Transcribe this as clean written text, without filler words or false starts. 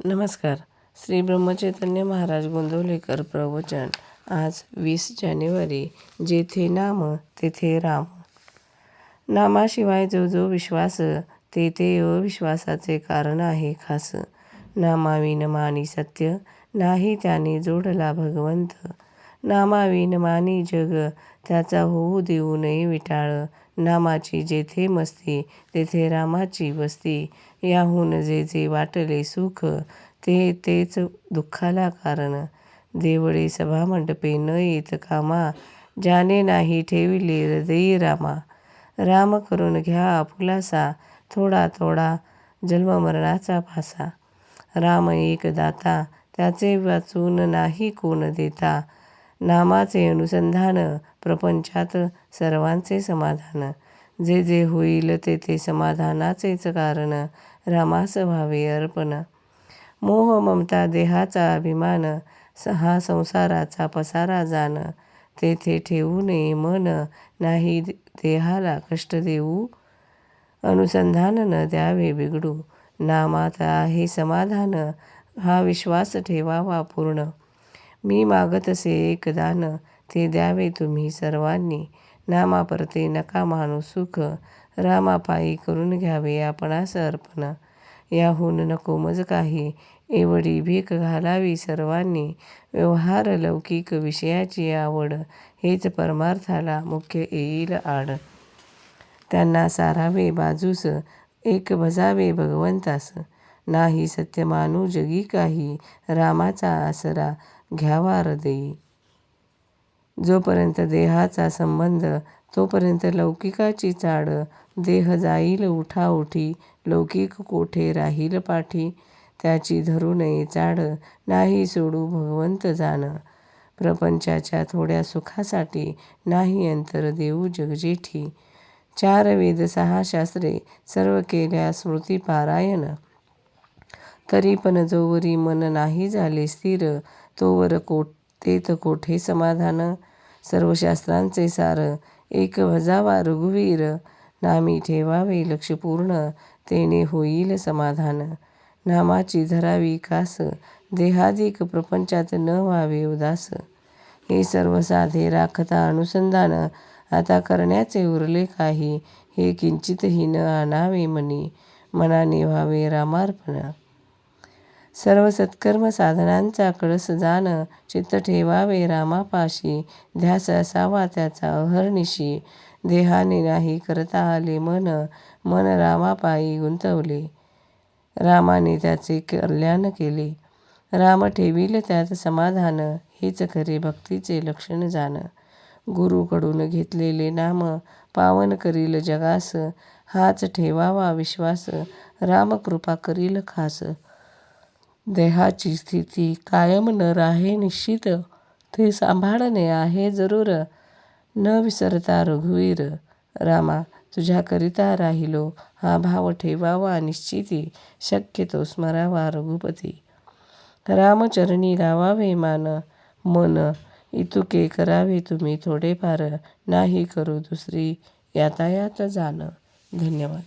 नमस्कार. श्री ब्रह्मचैतन्य महाराज गोंदवलेकर प्रवचन. आज 20 जानेवारी. जेथे नाम तेथे राम. नामाशिवाय जो जो विश्वास, ते ते अविश्वासाचे कारण आहे खास. नामाविन मानी सत्य, नाही त्याने जोडला भगवंत. नामाविन मानी जग, त्याचा होऊ देऊ नये विटाळ. नामाची जेथे मस्ती, तेथे रामाची वस्ती. याहून जे जे वाटले सुख, ते तेच दुःखाला कारण. देवळे सभामंडपे न येत कामा, ज्याने नाही ठेविले हृदयी रामा. राम करून घ्या आपुलासा, थोडा थोडा जन्ममरणाचा पासा. राम एक दाता, त्याचे वाचून नाही कोण देता. नामाचे अनुसंधान, प्रपंचात सर्वांचे समाधान. जे जे होईल ते ते समाधानाचेच कारण, रामास व्हावे अर्पण. मोह ममता देहाचा अभिमान, हा संसाराचा पसारा जाण. तेथे ठेवू नये मन, नाही देहाला कष्ट देऊ. अनुसंधान न द्यावे बिघडू. नामात आहे समाधान, हा विश्वास ठेवावा पूर्ण. मी मागतसे एक दान, ते द्यावे तुम्ही सर्वांनी. नामापरते नका मानू सुख, रामापायी करून घ्यावे आपणास अर्पण. याहून नको मज काही, एवढी भीक घालावी सर्वांनी. व्यवहार लौकिक विषयाची आवड, हेच परमार्थाला मुख्य येईल आड. त्यांना सारावे बाजूस, एक भजावे भगवंतास. नाही सत्य मानू जगी काही, रामाचा आसरा घ्यावा हृदयी. जोपर्यंत देहाचा संबंध, तोपर्यंत लौकिकाची चाड. देह जाईल उठाउठी, लौकिक कोठे राहील पाठी. त्याची धरू नये चाड, नाही सोडू भगवंत जाण. प्रपंचाच्या थोड्या सुखासाठी, नाही अंतर देऊ जगजेठी. 4 वेद 6 शास्त्रे, सर्व केल्या स्मृती पारायण. तरी पण जोवरी मन नाही झाले स्थिर, तोवर तेथ कोठे समाधान. सर्व शास्त्रांचे सार, एक भजावा रघुवीर. नामी ठेवावे लक्ष पूर्ण, तेने होईल समाधान. नामाची धरावी कास, देहाधिक प्रपंचात न व्हावे उदास. हे सर्व साधे राखता अनुसंधान, आता करण्याचे उरले काही. हे किंचितही न आणावे मनी, मनाने व्हावे रामार्पण. सर्व सत्कर्म साधनांचा कळस जाण, चित्त ठेवावे रामापाशी. ध्यास असावा त्याचा अहर्निशी. देहाने नाही करता आले मन, मन रामापायी गुंतवले. रामाने त्याचे कल्याण केले, राम ठेवील त्यात समाधान. हेच खरे भक्तीचे लक्षण जाण. गुरुकडून घेतलेले नाम, पावन करील जगास. हाच ठेवावा विश्वास, राम कृपा करील खास. देहाची स्थिती कायम न राहे निश्चित, ते सांभाळणे आहे जरूर. न विसरता रघुवीर, रामा तुझ्याकरिता राहिलो. हा भाव ठेवावा निश्चिती, शक्यतो स्मरावा रघुपती. रामचरणी लावावे मन, इतुके करावे तुम्ही थोडेफार. नाही करू दुसरी यातायात जाण. धन्यवाद.